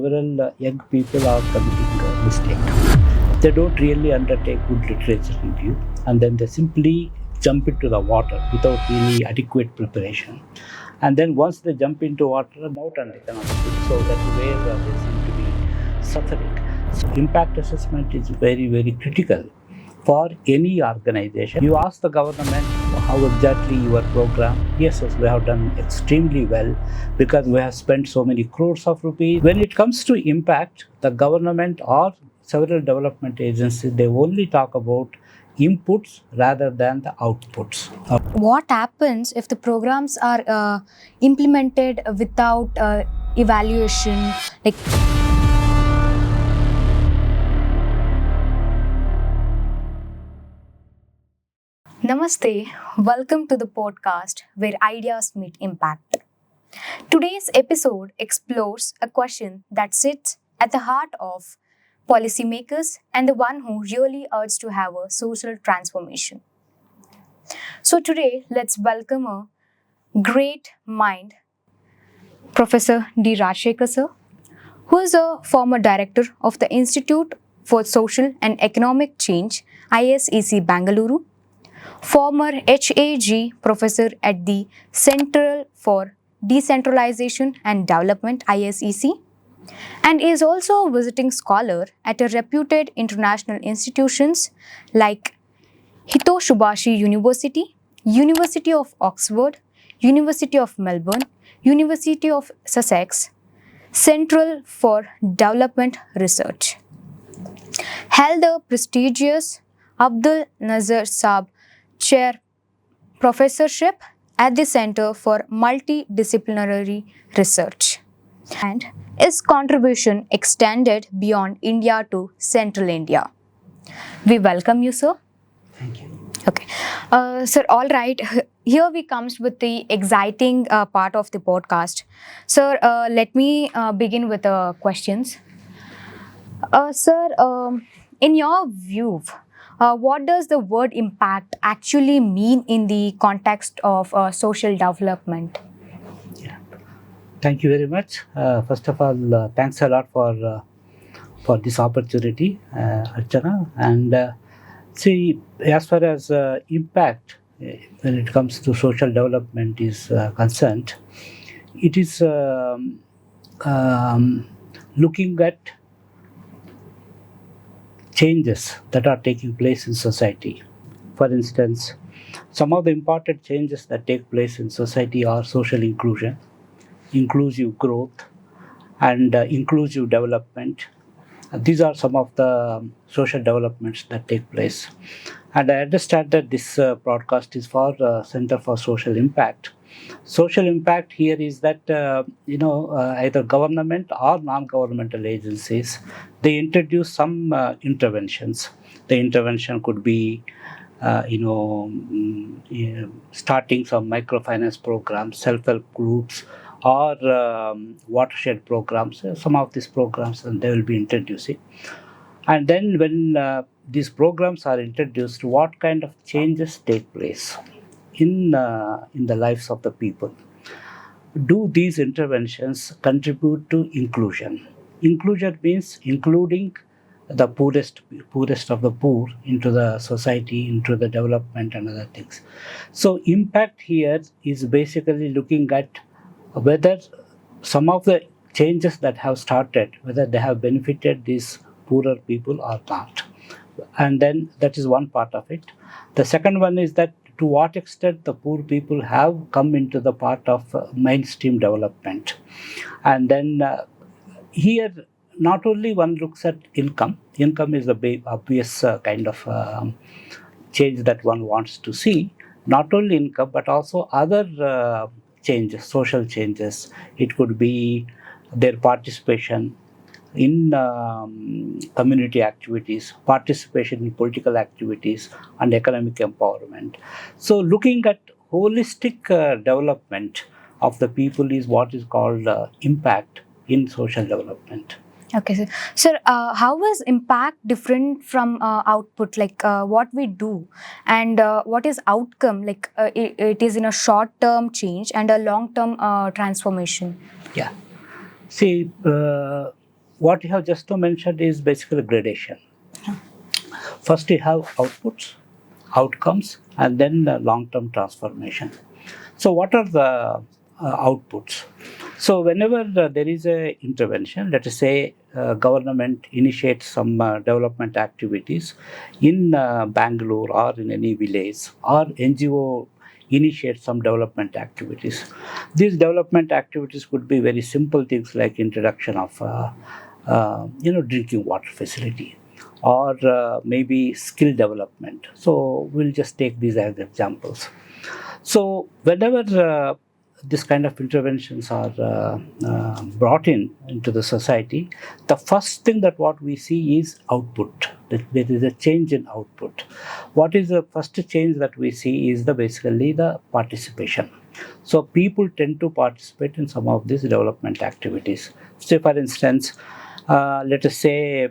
several young people are committing a mistake. They don't really undertake good literature review, and then they simply jump into the water without really adequate preparation. And then once they jump into water, out and they cannot swim. So that's where they seem to be suffering. So impact assessment is very, very critical for any organization. You ask the government how exactly your program. Yes, we have done extremely well because we have spent so many crores of rupees. When it comes to impact, the government or several development agencies, they only talk about inputs rather than the outputs. What happens if the programs are implemented without evaluation? Namaste, welcome to the podcast where ideas meet impact. Today's episode explores a question that sits at the heart of policymakers and the one who really urges to have a social transformation. So today, let's welcome a great mind, Professor D. Rajasekhar sir, who is a former director of the Institute for Social and Economic Change, ISEC Bangalore, former HAG professor at the Center for Decentralization and Development, ISEC, and is also a visiting scholar at a reputed international institutions like Hitoshubashi University, University of Oxford, University of Melbourne, University of Sussex, Central for Development Research. Held the prestigious Abdul Nazar Saab Chair Professorship at the Center for Multidisciplinary Research, and his contribution extended beyond India to Central India. We welcome you, sir. Thank you. Okay. Sir, all right. Here we comes with the exciting part of the podcast. Sir, let me begin with the questions. Sir, in your view, what does the word impact actually mean in the context of social development? Yeah. Thank you very much. First of all, thanks a lot for this opportunity, Archana. And see, as far as impact, when it comes to social development is concerned, it is looking at changes that are taking place in society. For instance, some of the important changes that take place in society are social inclusion, inclusive growth, and inclusive development. These are some of the social developments that take place. And I understand that this broadcast is for Center for Social Impact. Social impact here is that either government or non-governmental agencies, they introduce some interventions. The intervention could be starting some microfinance programs, self-help groups, or watershed programs. Some of these programs, and they will be introducing. And then when these programs are introduced, what kind of changes take place in the lives of the people? Do these interventions contribute to inclusion? Inclusion means including the poorest of the poor into the society, into the development and other things. So impact here is basically looking at whether some of the changes that have started, whether they have benefited these poorer people or not. And then that is one part of it. The second one is that to what extent the poor people have come into the part of mainstream development. And then here, not only one looks at income. Income is the obvious kind of change that one wants to see. Not only income, but also other changes, social changes. It could be their participation in community activities, participation in political activities, and economic empowerment. So looking at holistic development of the people is what is called impact in social development. Okay, sir. Sir, how is impact different from output? Like what we do and what is outcome? Like it is in a short-term change and a long-term transformation. Yeah. See, what you have just now mentioned is basically gradation. First, you have outputs, outcomes, and then the long-term transformation. So, what are the outputs? So, whenever there is a intervention, let us say government initiates some development activities in Bangalore or in any village, or NGO initiate some development activities. These development activities could be very simple things like introduction of drinking water facility, or maybe skill development. So we'll just take these as examples. So whenever this kind of interventions are brought in into the society, the first thing that what we see is output. That there is a change in output. What is the first change that we see is basically the participation. So people tend to participate in some of these development activities. Say, for instance, let us say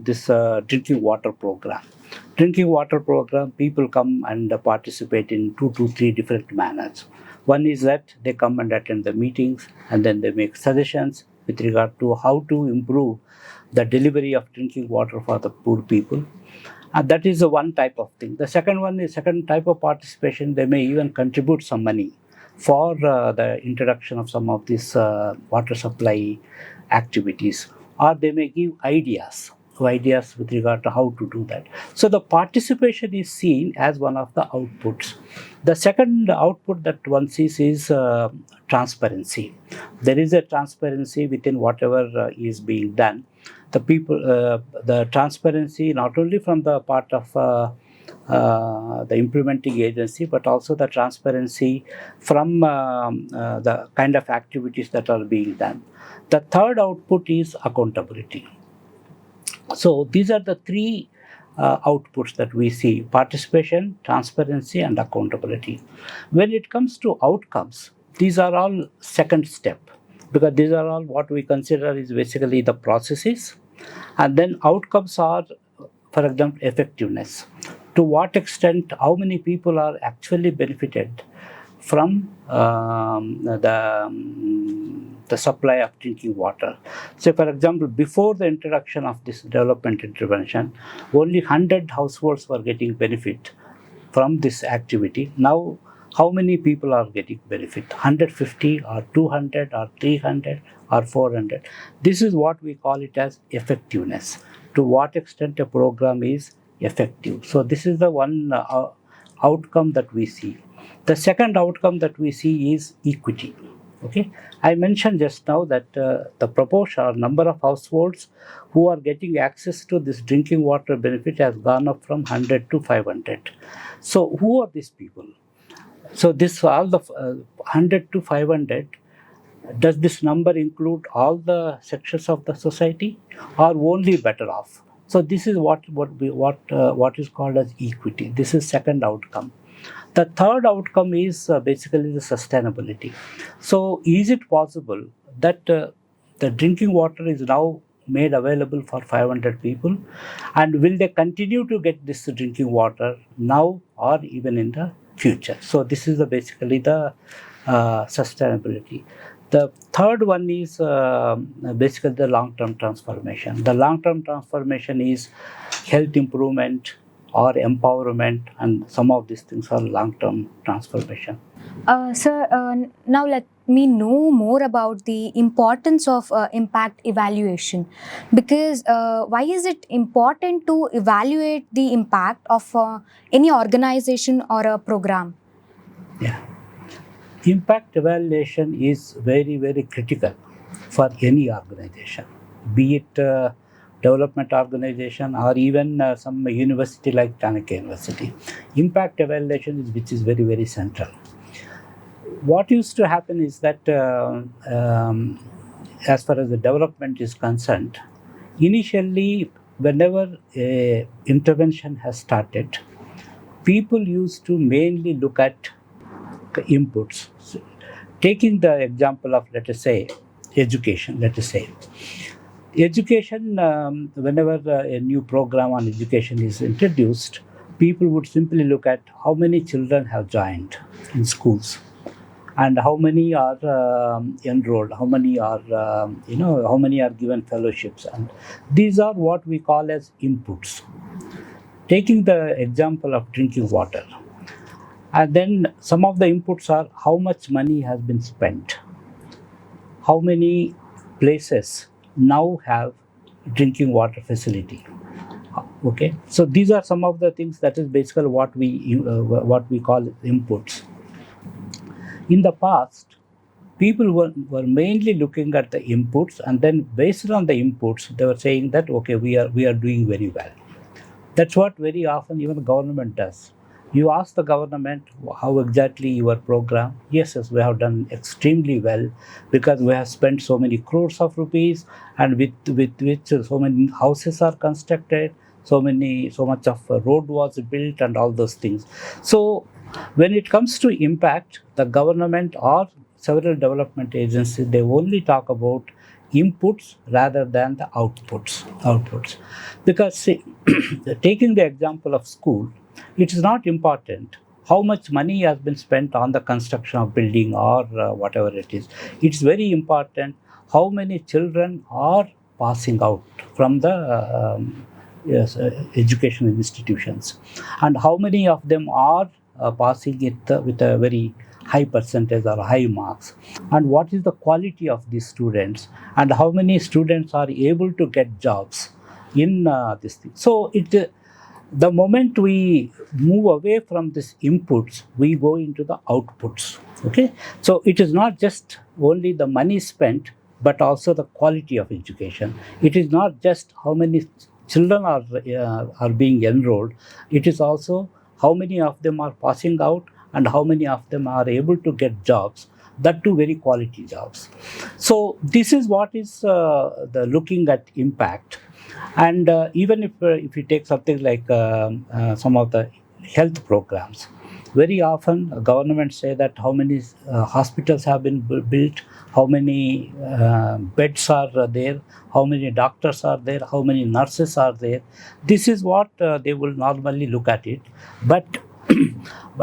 this drinking water program. Drinking water program, people come and participate in 2 to 3 different manners. One is that they come and attend the meetings, and then they make suggestions with regard to how to improve the delivery of drinking water for the poor people. And that is the one type of thing. The second one is second type of participation. They may even contribute some money for the introduction of some of these water supply activities, or they may give ideas with regard to how to do that. So the participation is seen as one of the outputs. The second output that one sees is transparency. There is a transparency within whatever is being done. The transparency not only from the part of the implementing agency, but also the transparency from the kind of activities that are being done. The third output is accountability. So these are the three outputs that we see: participation, transparency, and accountability. When it comes to outcomes, these are all second step, because these are all what we consider is basically the processes. And then outcomes are, for example, effectiveness. To what extent, how many people are actually benefited from the supply of drinking water. So, for example, before the introduction of this development intervention, only 100 households were getting benefit from this activity. Now, how many people are getting benefit? 150 or 200 or 300 or 400? This is what we call it as effectiveness. To what extent a program is effective. So, this is the one outcome that we see. The second outcome that we see is equity. Okay, I mentioned just now that the proportion or number of households who are getting access to this drinking water benefit has gone up from 100 to 500. So, who are these people? So, this all the 100 to 500. Does this number include all the sections of the society, or only better off? So, this is what is called as equity. This is second outcome. The third outcome is basically the sustainability. So, is it possible that the drinking water is now made available for 500 people, and will they continue to get this drinking water now or even in the future? So, this is basically the sustainability. The third one is basically the long-term transformation. The long-term transformation is health improvement or empowerment, and some of these things are long-term transformation. Sir, now let me know more about the importance of impact evaluation, because why is it important to evaluate the impact of any organization or a program? Yeah. Impact evaluation is very, very critical for any organization, be it development organization or even some university like Chanakya University. Impact evaluation which is very, very central. What used to happen is that as far as the development is concerned, initially whenever a intervention has started, people used to mainly look at inputs. So, taking the example of, let us say, education, whenever a new program on education is introduced, people would simply look at how many children have joined in schools. and how many are enrolled, how many are how many are given fellowships, and these are what we call as inputs. Taking the example of drinking water, and then some of the inputs are how much money has been spent, how many places now have drinking water facility. Okay, so these are some of the things that is basically what we call inputs. In the past, people were mainly looking at the inputs, and then based on the inputs they were saying that okay, we are doing very well. That's what very often even the government does. You ask the government how exactly your program. Yes, yes, we have done extremely well because we have spent so many crores of rupees, and with which so many houses are constructed, so much of road was built, and all those things. So when it comes to impact, the government or several development agencies, they only talk about inputs rather than the outputs, because see, taking the example of school, it is not important how much money has been spent on the construction of building or whatever it is. It's very important how many children are passing out from the yes, educational institutions, and how many of them are passing it with a very high percentage or high marks, and what is the quality of these students, and how many students are able to get jobs in this thing. So the moment we move away from these inputs, we go into the outputs. Okay, so it is not just only the money spent, but also the quality of education. It is not just how many children are being enrolled. It is also how many of them are passing out, and how many of them are able to get jobs, that too very quality jobs. So this is what is the looking at impact. And even if you take something like some of the health programs, very often governments say that how many hospitals have been built, how many beds are there, how many doctors are there, how many nurses are there. This is what they will normally look at it. But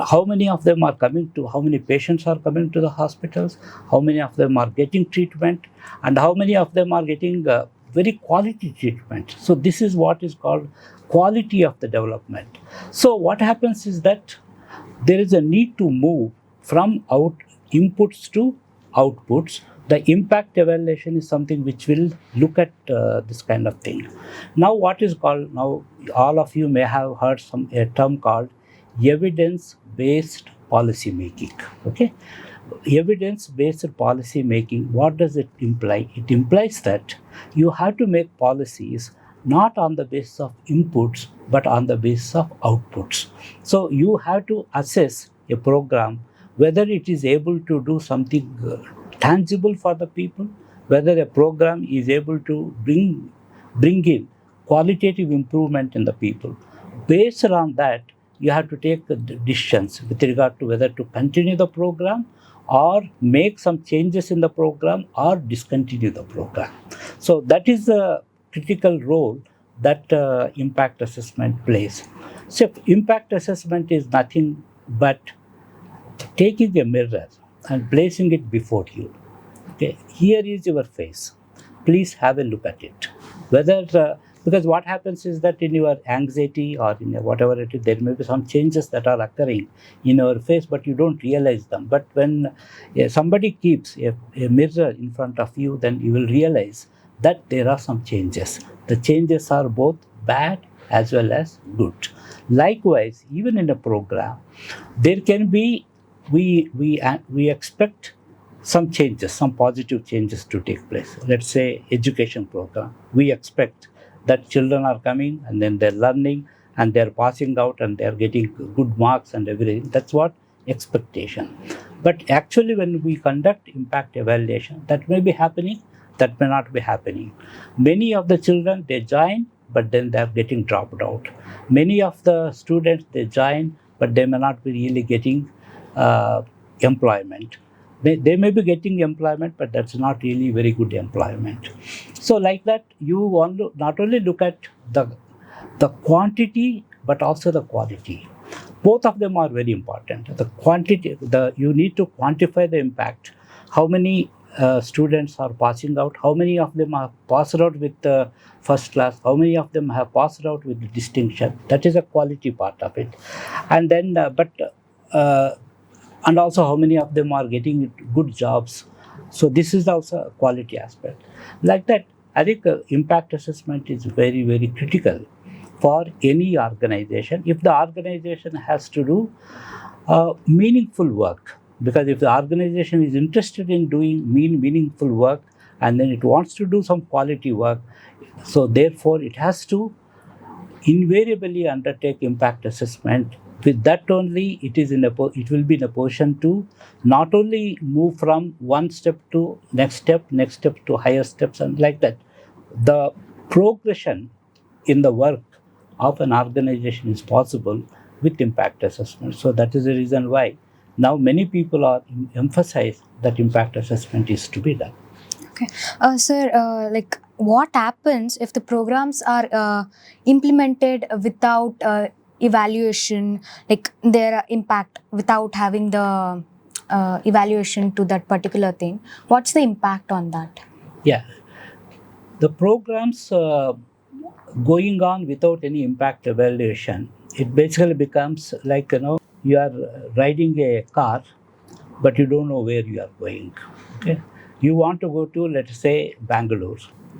how many of them are coming to, how many patients are coming to the hospitals, how many of them are getting treatment, and how many of them are getting very quality treatment. So this is what is called quality of the development. So what happens is that there is a need to move from inputs to outputs. The impact evaluation is something which will look at this kind of thing. Now, what is called, now all of you may have heard a term called evidence-based policy making. Okay, evidence-based policy making. What does it imply? It implies that you have to make policies not on the basis of inputs but on the basis of outputs. So you have to assess a program whether it is able to do something tangible for the people, whether a program is able to bring in qualitative improvement in the people. Based on that, you have to take the decisions with regard to whether to continue the program or make some changes in the program or discontinue the program. So that is the critical role that impact assessment plays. So impact assessment is nothing but taking a mirror and placing it before you. Okay, here is your face. Please have a look at it. Whether because what happens is that in your anxiety or in your whatever it is, there may be some changes that are occurring in your face, but you don't realize them. But when somebody keeps a mirror in front of you, then you will realize that there are some changes. The changes are both bad as well as good. Likewise, even in a program, there can be we expect some changes, some positive changes to take place. Let's say education program. We expect that children are coming and then they're learning and they're passing out and they're getting good marks and everything. That's what expectation. But actually, when we conduct impact evaluation, that may be happening, that may not be happening. Many of the children they join, but then they're getting dropped out. Many of the students they join, but they may not be really getting employment. They may be getting employment, but that's not really very good employment. So like that, you want to not only look at the quantity but also the quality. Both of them are very important. The quantity, you need to quantify the impact. How many students are passing out? How many of them are passed out with first class? How many of them have passed out with distinction? That is a quality part of it. And then, uh, and also how many of them are getting good jobs. So this is also a quality aspect. Like that, I think impact assessment is very, very critical for any organization. If the organization has to do meaningful work, because if the organization is interested in doing meaningful work and then it wants to do some quality work, so therefore it has to invariably undertake impact assessment. With that only, it will be in a position to not only move from one step to next step to higher steps, and like that. The progression in the work of an organization is possible with impact assessment. So that is the reason why now many people are emphasize that impact assessment is to be done. Okay. Sir, like what happens if the programs are implemented without evaluation, like their impact without having the evaluation to that particular thing? What's the impact on that? Yeah, the programs going on without any impact evaluation, it basically becomes like, you are riding a car, but you don't know where you are going. Okay, you want to go to, let's say, Bangalore,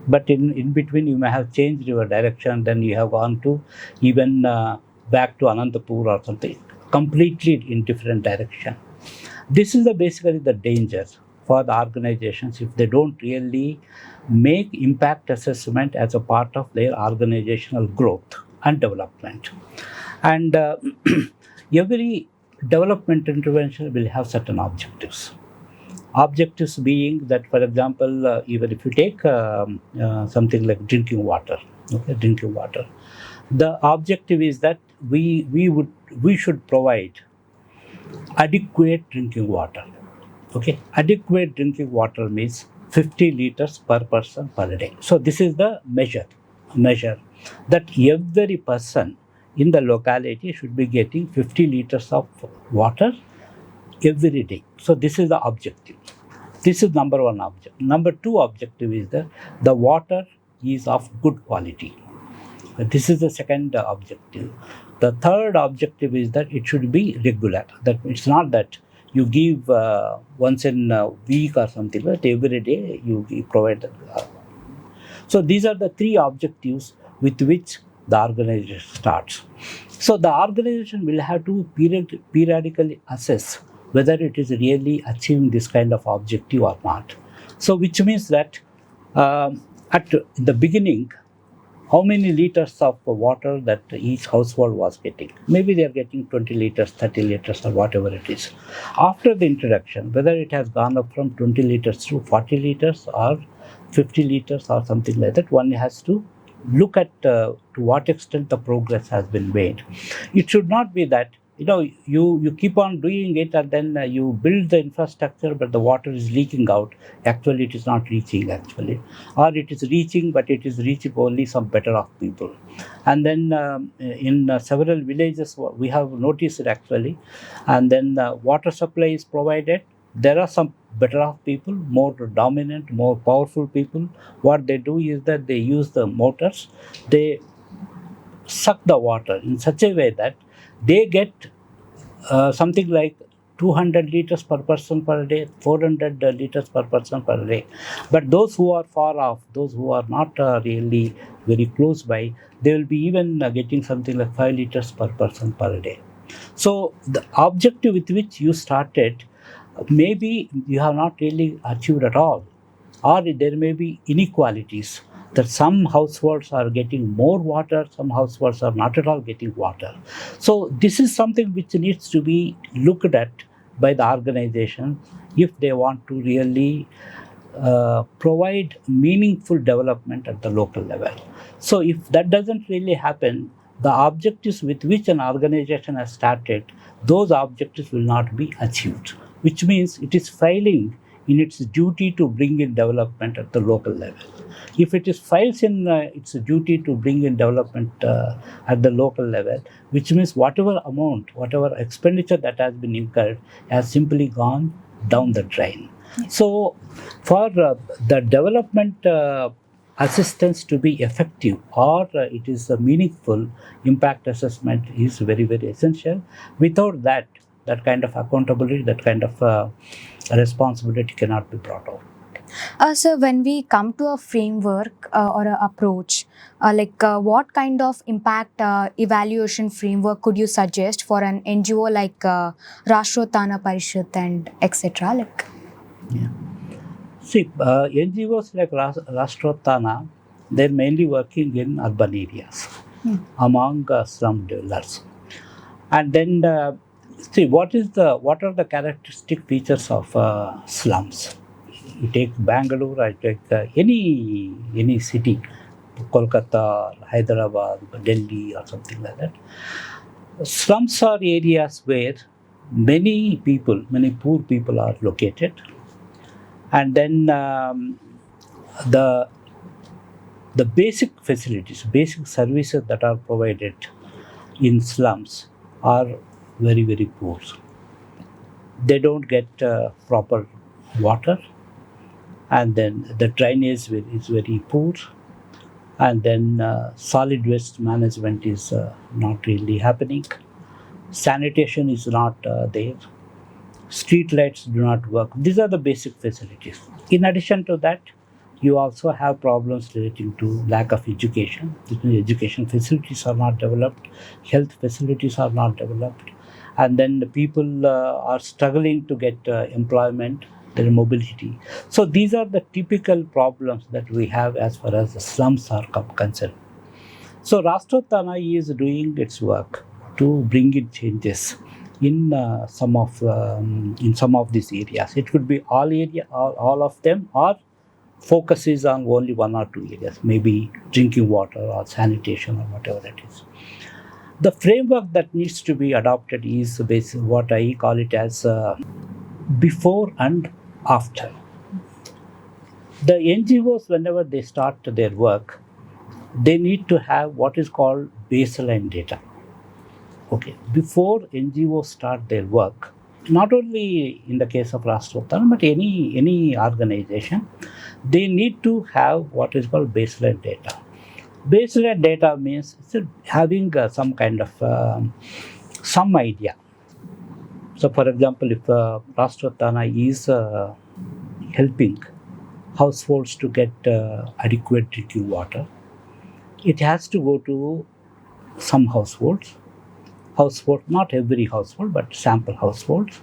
but in between you may have changed your direction. Then you have gone to even back to Anantapur or something, completely in different direction. This is basically the danger for the organizations if they don't really make impact assessment as a part of their organizational growth and development. And every development intervention will have certain objectives. Objectives being that, for example, even if you take something like drinking water, okay, drinking water, the objective is that we should provide adequate drinking water. Okay, adequate drinking water means 50 liters per person per day. So this is the measure that every person in the locality should be getting 50 liters of water every day. So this is the objective. This is number one objective. Number two objective is that the water is of good quality. This is the second objective. The third objective is that it should be regular. That it's not that you give once in a week or something, but every day you provide. So these are the three objectives with which the organization starts. So the organization will have to periodically assess whether it is really achieving this kind of objective or not. So which means that at the beginning, how many liters of water that each household was getting. Maybe they are getting 20 liters, 30 liters, or whatever it is. After the introduction, whether it has gone up from 20 liters to 40 liters or 50 liters or something like that, one has to look at to what extent the progress has been made. It should not be that you keep on doing it and then you build the infrastructure, but the water is leaking out. Actually, it is not reaching actually, or it is reaching, but it is reaching only some better off people. And then in several villages we have noticed it actually, and then water supply is provided. There are some better off people, more dominant, more powerful people. What they do is that they use the motors. They suck the water in such a way that they get something like 200 liters per person per day, 400 liters per person per day. But those who are far off, those who are not really very close by, they will be even getting something like 5 liters per person per day. So the objective with which you started, maybe you have not really achieved at all, or there may be inequalities, that some households are getting more water, some households are not at all getting water. So this is something which needs to be looked at by the organization if they want to really provide meaningful development at the local level. So if that doesn't really happen, the objectives with which an organization has started, those objectives will not be achieved, which means it is failing in its duty to bring in development at the local level. If it is fails in its duty to bring in development at the local level, which means whatever amount, whatever expenditure that has been incurred has simply gone down the drain. So, for the development assistance to be effective or it is a meaningful, impact assessment is very, very essential. Without that, that kind of accountability, that kind of responsibility cannot be brought out. So when we come to a framework or an approach, what kind of impact evaluation framework could you suggest for an NGO like Rashtrotana Parishad and etc.? Yeah. See, NGOs like Rashtrotana, they're mainly working in urban areas among slum dwellers. And then, see, what are the characteristic features of slums? You take Bangalore, I take any city, Kolkata, Hyderabad, Delhi, or something like that. Slums are areas where many people, many poor people are located, and then the basic facilities, basic services that are provided in slums are very, very poor. They don't get proper water, and then the drainage is very poor, and then solid waste management is not really happening. Sanitation is not there. Street lights do not work. These are the basic facilities. In addition to that, you also have problems relating to lack of education. Education facilities are not developed, health facilities are not developed, and then the people are struggling to get employment, their mobility. So these are the typical problems that we have as far as the slums are concerned. So Rashtrotana is doing its work to bring in changes in some of these areas. It could be all of them, or focuses on only one or two areas, maybe drinking water or sanitation or whatever it is. The framework that needs to be adopted is basically what I call it as before and after. The NGOs, whenever they start their work, they need to have what is called baseline data. Okay, before NGOs start their work, not only in the case of Rashtrotana, but any organization, they need to have what is called baseline data. Baseline data means having some kind of some idea. So, for example, if Rashtrotana is helping households to get adequate drinking water, it has to go to some households, not every household, but sample households,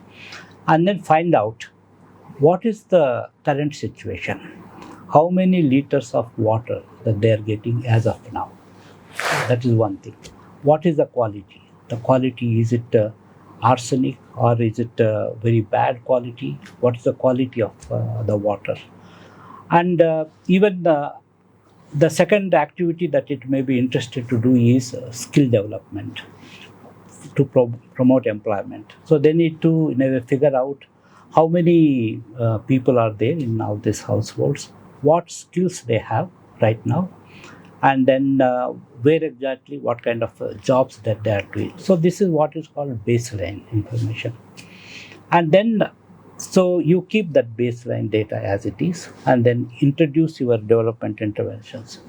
and then find out what is the current situation, how many liters of water that they are getting as of now. That is one thing. What is the quality? The quality, is it arsenic or is it very bad quality? What is the quality of the water? And even the second activity that it may be interested to do is skill development to promote employment. So they need to figure out how many people are there in all these households, what skills they have right now, and then where exactly, what kind of jobs that they are doing. So this is what is called baseline information. And then, so you keep that baseline data as it is, and then introduce your development interventions.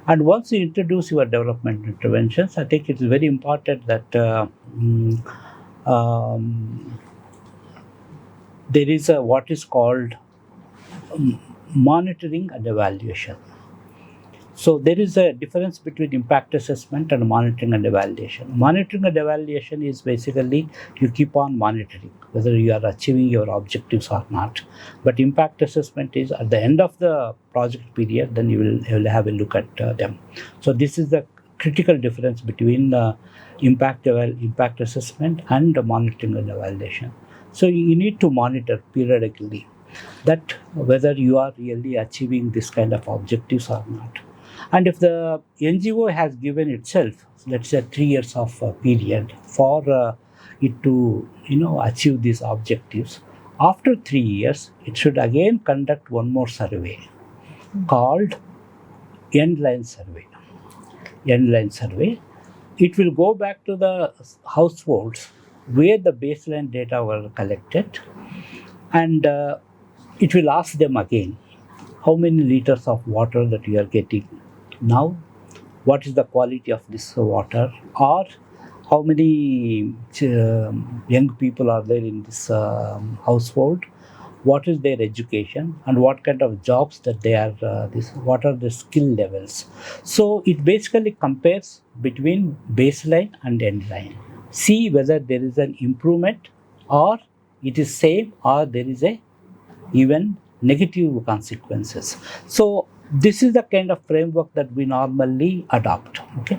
And once you introduce your development interventions, I think it is very important that there is what is called monitoring and evaluation. So there is a difference between impact assessment and monitoring and evaluation. Monitoring and evaluation is basically you keep on monitoring whether you are achieving your objectives or not. But impact assessment is at the end of the project period, then you will have a look at them. So this is the critical difference between impact assessment and monitoring and evaluation. So you need to monitor periodically that whether you are really achieving this kind of objectives or not. And if the NGO has given itself, let's say 3 years of period for it to achieve these objectives, After 3 years, it should again conduct one more survey called end-line survey. End-line survey. It will go back to the households where the baseline data were collected, and it will ask them again how many liters of water that you are getting now, what is the quality of this water, or how many young people are there in this household, what is their education, and what kind of jobs that they are, what are the skill levels. So it basically compares between baseline and end line, see whether there is an improvement, or it is same, or there is a even negative consequences. So this is the kind of framework that we normally adopt. Okay.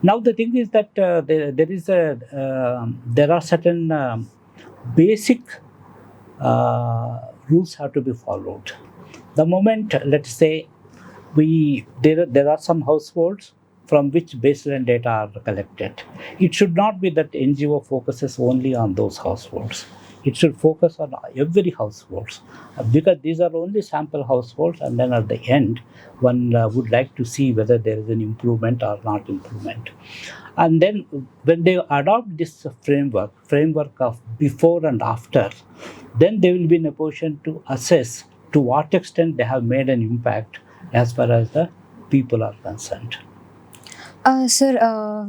Now the thing is that there are certain basic rules have to be followed. The moment, let's say, there are some households from which baseline data are collected, it should not be that NGO focuses only on those households. It should focus on every households, because these are only sample households, and then at the end, one would like to see whether there is an improvement or not improvement. And then when they adopt this framework of before and after, then they will be in a position to assess to what extent they have made an impact as far as the people are concerned. Sir,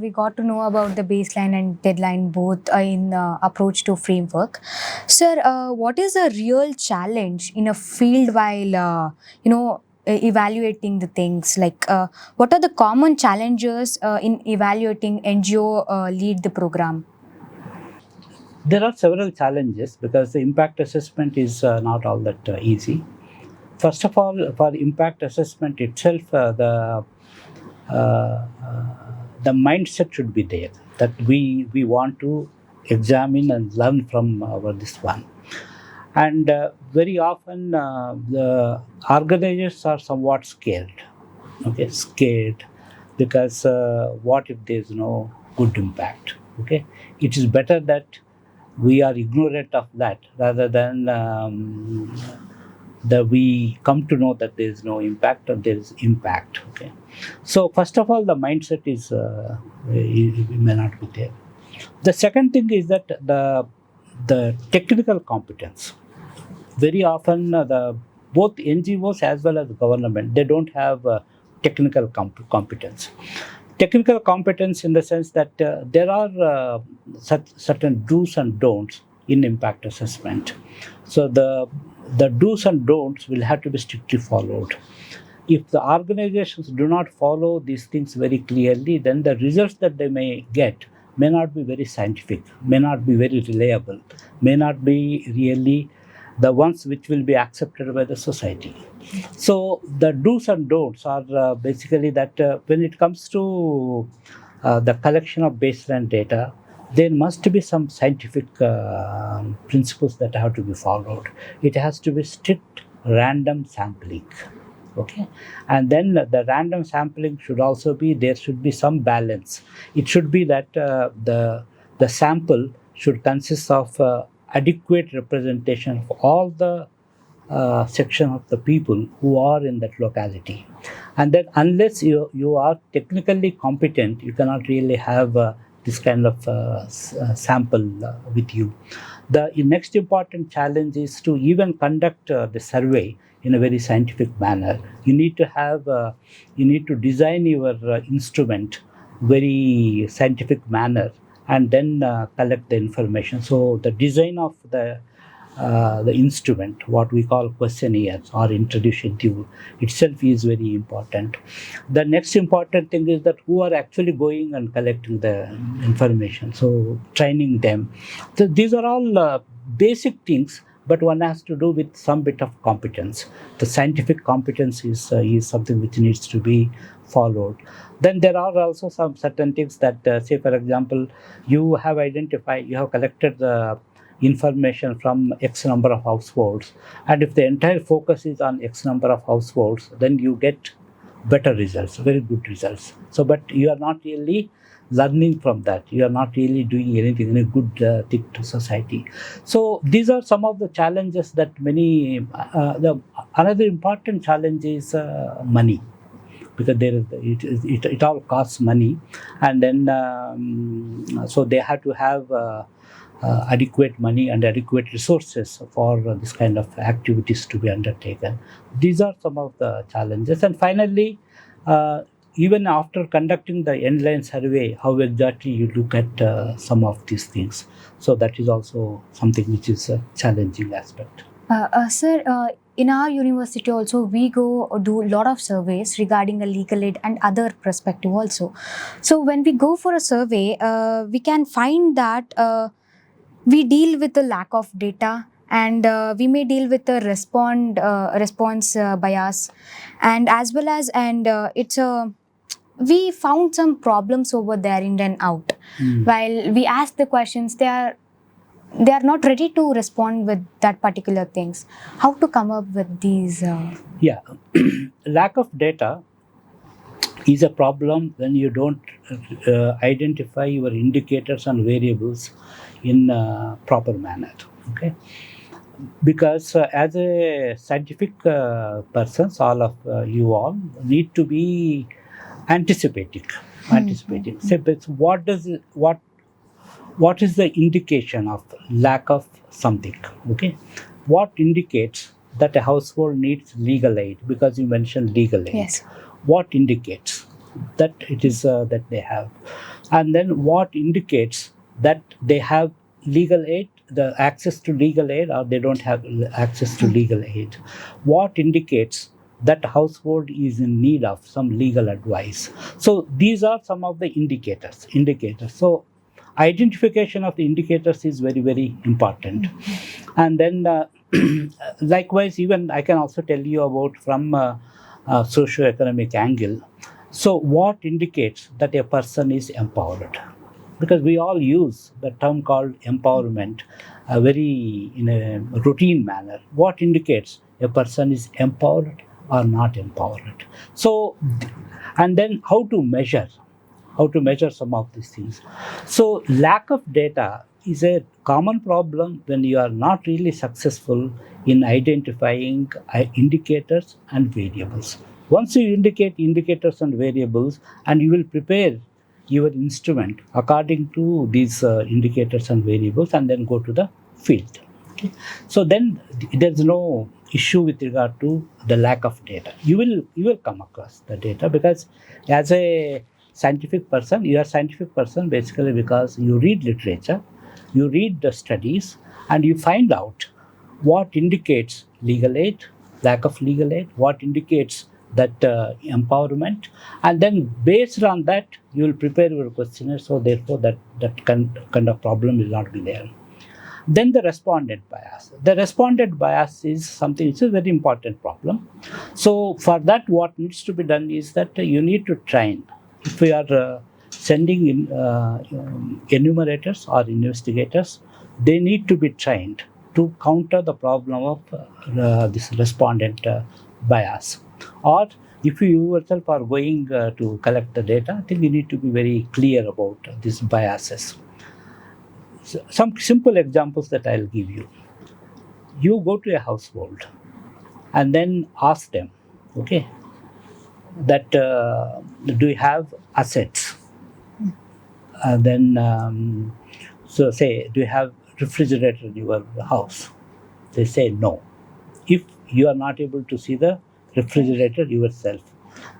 we got to know about the baseline and deadline both in approach to framework. Sir, what is a real challenge in a field while evaluating the things? Like, what are the common challenges in evaluating NGO lead the program? There are several challenges because the impact assessment is not all that easy. First of all, for impact assessment itself, uh, the mindset should be there that we want to examine and learn from our this one. And very often the organizers are somewhat scared. Okay, scared because what if there's no good impact? Okay, it is better that we are ignorant of that rather than that we come to know that there is no impact or there is impact. Okay, so first of all, the mindset is it may not be there. The second thing is that the technical competence. Very often, the both NGOs as well as government, they don't have technical competence. Technical competence in the sense that there are certain do's and don'ts in impact assessment. So the do's and don'ts will have to be strictly followed. If the organizations do not follow these things very clearly, then the results that they may get may not be very scientific, may not be very reliable, may not be really the ones which will be accepted by the society. So the do's and don'ts are basically that when it comes to the collection of baseline data, there must be some scientific principles that have to be followed. It has to be strict random sampling. Okay, and then the random sampling should also be, there should be some balance. It should be that the sample should consist of adequate representation of all the section of the people who are in that locality. And then unless you are technically competent, you cannot really have this kind of sample with you. The next important challenge is to even conduct the survey in a very scientific manner. You need to have, you need to design your instrument very scientific manner, and then collect the information. So the design of the instrument, what we call questionnaires or introduction tool, itself is very important. The next important thing is that who are actually going and collecting the information, so training them. So these are all basic things, but one has to do with some bit of competence. The scientific competence is something which needs to be followed. Then there are also some certain things that, say for example, you have identified, you have collected the information from X number of households, and if the entire focus is on X number of households, then you get better results, very good results. So, but you are not really learning from that. You are not really doing anything, any good thing to society. So, these are some of the challenges that many. Another important challenge is money, because there is it all costs money, and then so they have to have adequate money and adequate resources for this kind of activities to be undertaken. These are some of the challenges. And finally, uh, even after conducting the end-line survey, how exactly you look at some of these things. So that is also something which is a challenging aspect. Sir, in our university also we go do a lot of surveys regarding a legal aid and other perspective also. So when we go for a survey, we can find that we deal with the lack of data, and we may deal with the response bias, and as well as it's a we found some problems over there in and out. While we ask the questions, they are not ready to respond with that particular things. How to come up with these? Yeah, lack of data is a problem when you don't identify your indicators and variables in a proper manner. Okay, because as a scientific persons, all of you all need to be anticipating. Anticipating. So, but what is the indication of lack of something? Okay, what indicates that a household needs legal aid? Because you mentioned legal aid. Yes. What indicates that it is that they have, and then what indicates that they have legal aid, the access to legal aid, or they don't have access to legal aid? What indicates that household is in need of some legal advice? So these are some of the indicators. So identification of the indicators is very, very important. And then likewise, even I can also tell you about from socio-economic angle. So what indicates that a person is empowered? Because we all use the term called empowerment very in a routine manner. What indicates a person is empowered or not empowered? So, and then how to measure some of these things. So, lack of data is a common problem when you are not really successful in identifying indicators and variables. Once you indicate indicators and variables, and you will prepare your instrument according to these indicators and variables, and then go to the field. Okay. So then there's no issue with regard to the lack of data. You will come across the data, because as a scientific person, you are a scientific person basically because you read literature, you read the studies, and you find out what indicates legal aid, lack of legal aid, what indicates that empowerment, and then based on that you will prepare your questionnaire. So therefore that kind of problem will not be there. Then the respondent bias. The respondent bias is something, it's a very important problem. So for that, what needs to be done is that you need to train. If we are sending in enumerators or investigators, they need to be trained to counter the problem of this respondent bias. Or if you yourself are going to collect the data, I think you need to be very clear about these biases. Some simple examples that I'll give you. You go to a household and then ask them, okay, that do you have assets? And then, so say, do you have refrigerator in your house? They say no. If you are not able to see the refrigerator yourself.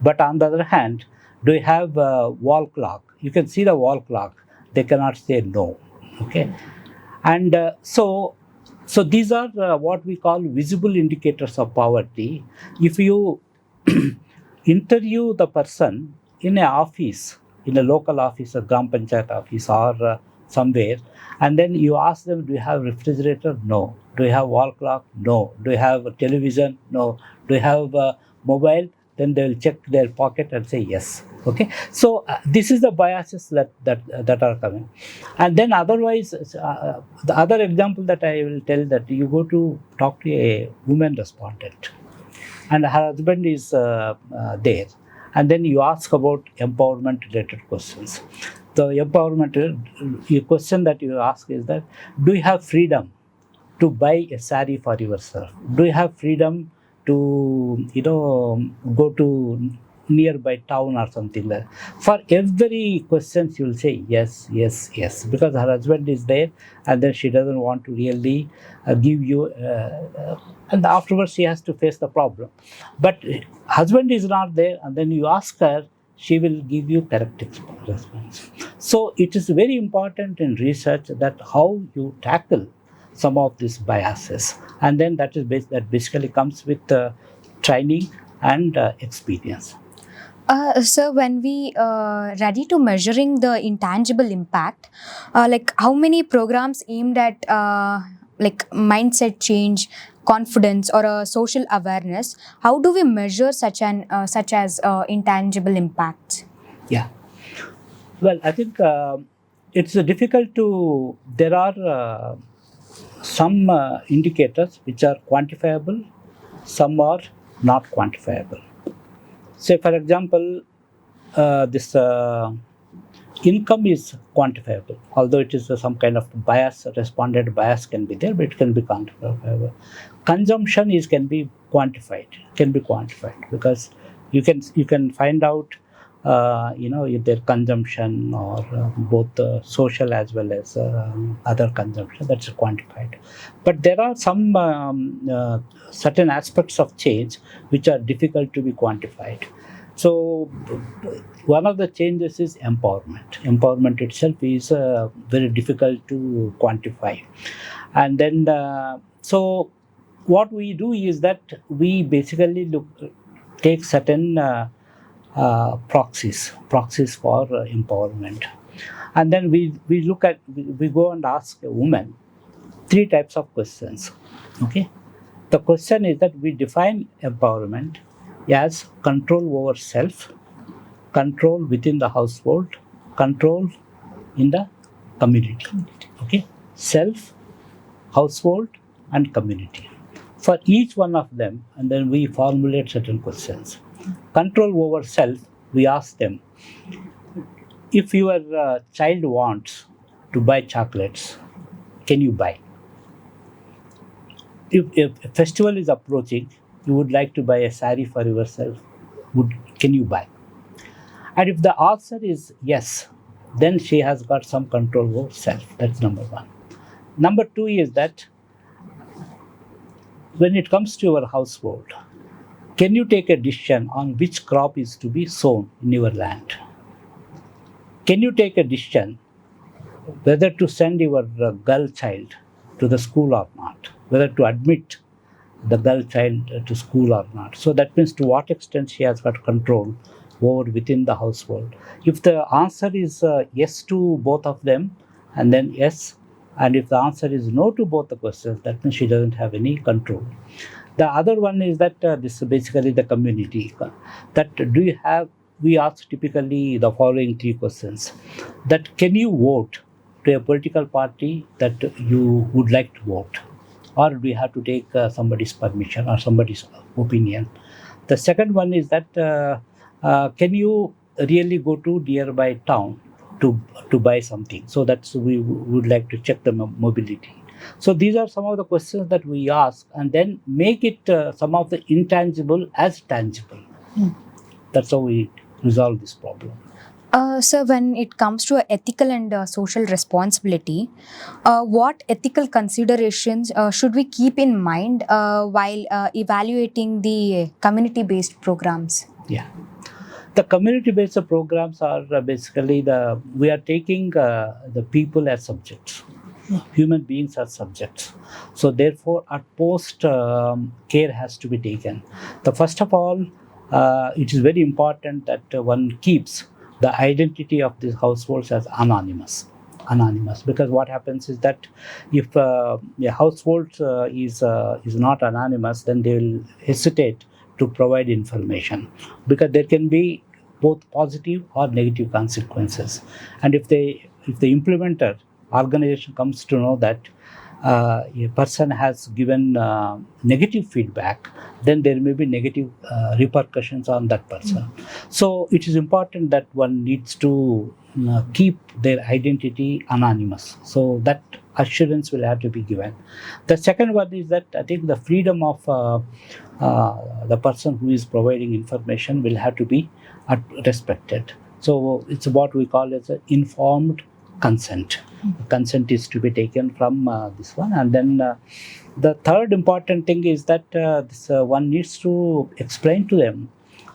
But on the other hand, do you have a wall clock? You can see the wall clock. They cannot say no. Okay. And so these are what we call visible indicators of poverty. If you interview the person in a office, in a local office, a gram panchayat office, or somewhere, and then you ask them, do you have refrigerator? No. Do you have wall clock? No. Do you have a television? No. Do you have a mobile? Then they will check their pocket and say yes. Okay. So this is the biases that are coming. And then otherwise, the other example that I will tell, that you go to talk to a woman respondent, and her husband is there, And then you ask about empowerment related questions. The empowerment question that you ask is that, do you have freedom to buy a sari for yourself? Do you have freedom to go to nearby town or something like that? For every question she will say yes, yes, yes, because her husband is there, and then she doesn't want to really give you and afterwards she has to face the problem. But husband is not there, and then you ask her, she will give you correct response. So it is very important in research that how you tackle some of these biases, and then that basically comes with training and experience. So when we ready to measuring the intangible impact, like how many programs aimed at like mindset change, confidence, or social awareness? How do we measure such as intangible impacts? Yeah, well, I think it's difficult to. There are some indicators which are quantifiable, some are not quantifiable. Say, for example, this income is quantifiable, although it is some kind of bias, respondent bias can be there, but it can be quantifiable. Consumption is can be quantified, because you can find out if their consumption or both social as well as other consumption, that's quantified. But there are some certain aspects of change which are difficult to be quantified. So one of the changes is empowerment. Empowerment itself is very difficult to quantify. And then, so what we do is that we basically take certain proxies for empowerment. And then we go and ask a woman 3 types of questions. Okay. The question is that we define empowerment as control over self, control within the household, control in the community. Okay, self, household, and community. For each one of them, and then we formulate certain questions. Control over self, we ask them, if your child wants to buy chocolates, can you buy? If a festival is approaching, you would like to buy a sari for yourself, can you buy? And if the answer is yes, then she has got some control over self. That's number one. Number two is that when it comes to your household, can you take a decision on which crop is to be sown in your land? Can you take a decision whether to send your girl child to the school or not, whether to admit the girl child to school or not? So that means to what extent she has got control over within the household. If the answer is yes to both of them, and then yes, and if the answer is no to both the questions, that means she doesn't have any control. The other one is that this is basically the community. That do you have? We ask typically the following 3 questions: that can you vote to a political party that you would like to vote, or do you have to take somebody's permission or somebody's opinion? The second one is that can you really go to nearby town to buy something? So that's we would like to check the mobility. So these are some of the questions that we ask, and then make it some of the intangible as tangible. That's how we resolve this problem. So when it comes to ethical and social responsibility, what ethical considerations should we keep in mind while evaluating the community-based programs? Yeah. The community-based programs are basically we are taking the people as subjects, human beings as subjects. So therefore, at post care has to be taken. The first of all, it is very important that one keeps the identity of these households as anonymous, because what happens is that if a household is not anonymous, then they will hesitate to provide information, because there can be both positive or negative consequences. And if the implementer organization comes to know that a person has given negative feedback, then there may be negative repercussions on that person. So it is important that one needs to keep their identity anonymous. So that assurance will have to be given. The second one is that I think the freedom of the person who is providing information will have to be respected. So it's what we call as an informed consent. Consent is to be taken from this one, and then the third important thing is that one needs to explain to them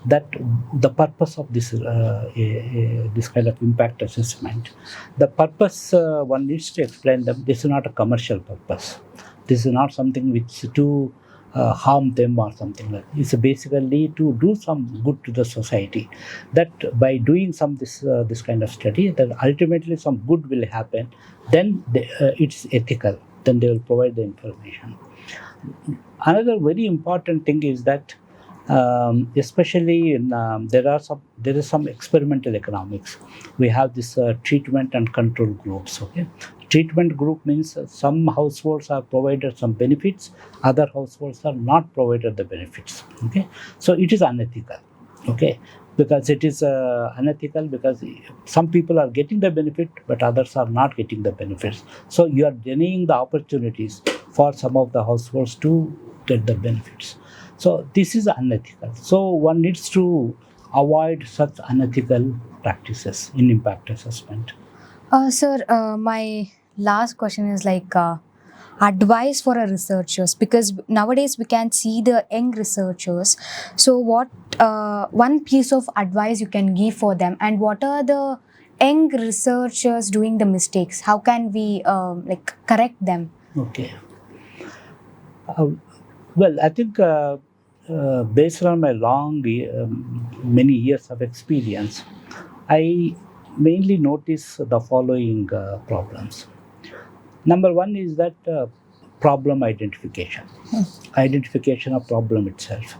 that the purpose of this kind of impact assessment. The purpose one needs to explain them. This is not a commercial purpose. This is not something which to harm them or something like that. It's basically to do some good to the society. That by doing this kind of study, that ultimately some good will happen. Then it's ethical. Then they will provide the information. Another very important thing is that especially in there is some experimental economics. We have this treatment and control groups. Okay, treatment group means some households are provided some benefits, other households are not provided the benefits. Okay, so it is unethical. Okay, because it is unethical because some people are getting the benefit but others are not getting the benefits. So you are denying the opportunities for some of the households to get the benefits. So this is unethical. So one needs to avoid such unethical practices in impact assessment. Sir, my last question is like advice for our researchers, because nowadays we can see the young researchers. So, what one piece of advice you can give for them, and what are the young researchers doing the mistakes? How can we like correct them? Okay. Well, I think based on my many years of experience, I mainly notice the following problems. Number one is that problem identification, identification of problem itself.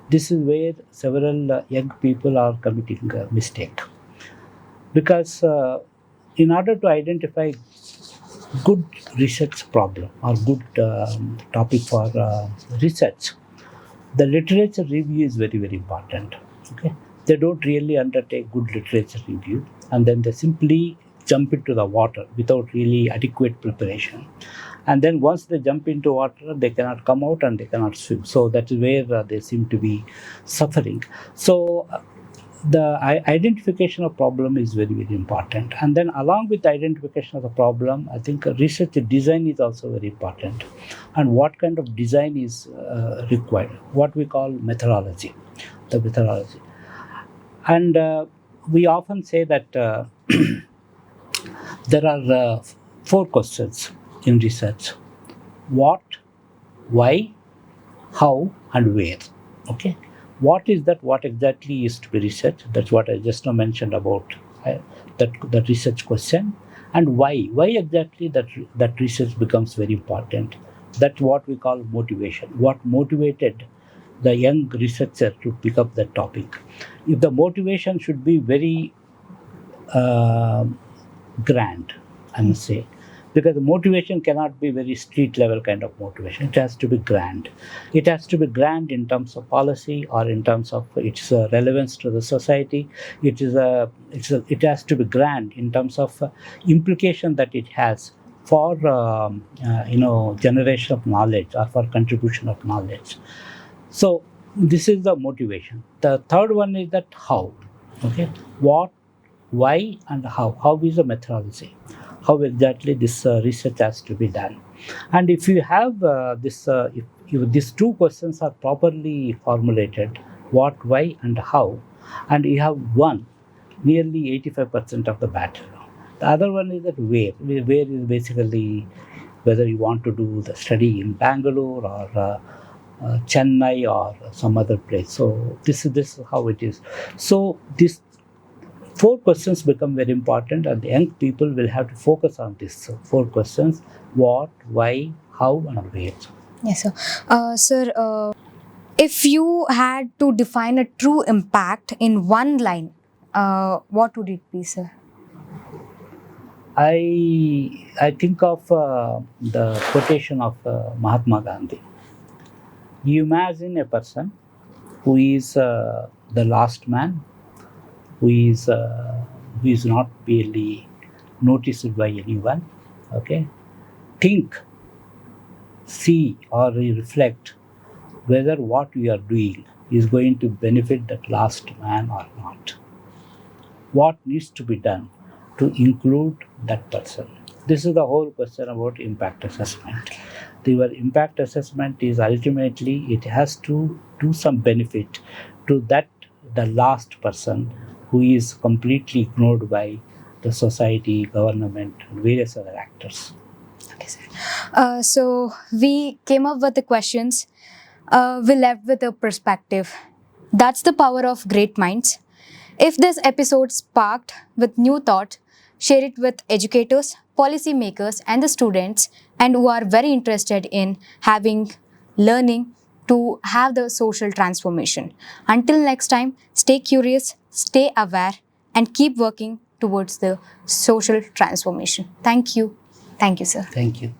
This is where several young people are committing a mistake because in order to identify good research problem or good topic for research, the literature review is very, very important. Okay, they don't really undertake good literature review, and then they simply jump into the water without really adequate preparation. And then once they jump into water, they cannot come out and they cannot swim. So that is where they seem to be suffering. So the identification of problem is very, very important. And then along with the identification of the problem, I think research design is also very important. And what kind of design is required, what we call methodology, the methodology. And we often say that there are four questions in research: what, why, how, and where. Okay, what is that? What exactly is to be researched? That's what I just now mentioned about that research question. And why? Why exactly that research becomes very important? That's what we call motivation. What motivated the young researcher to pick up that topic? If the motivation should be very uh, grand, I must say, because the motivation cannot be very street level kind of motivation. It has to be grand. It has to be grand in terms of policy or in terms of its relevance to the society. It has to be grand in terms of implication that it has for generation of knowledge or for contribution of knowledge. So this is the motivation. The third one is that how. Okay, what, why, and how. How is the methodology? How exactly this research has to be done? And if you have if these two questions are properly formulated, what, why, and how, and you have won nearly 85% of the battle. The other one is that where. Where is basically whether you want to do the study in Bangalore or Chennai or some other place. So this is how it is. So these four questions become very important, and the young people will have to focus on these four questions: what, why, how, and where. Yes, sir. Sir, if you had to define a true impact in one line, what would it be, sir? I think of the quotation of Mahatma Gandhi. You imagine a person who is the last man, who is not barely noticed by anyone. Okay, think, see, or reflect whether what we are doing is going to benefit that last man or not. What needs to be done to include that person? This is the whole question about impact assessment. Your impact assessment is ultimately it has to do some benefit to that the last person who is completely ignored by the society, government, and various other actors. Okay, sir. So we came up with the questions. We left with a perspective. That's the power of great minds. If this episode sparked with new thought, share it with educators, policymakers, and the students, and who are very interested in having learning to have the social transformation. Until next time, stay curious, stay aware, and keep working towards the social transformation. Thank you. Thank you, sir. Thank you.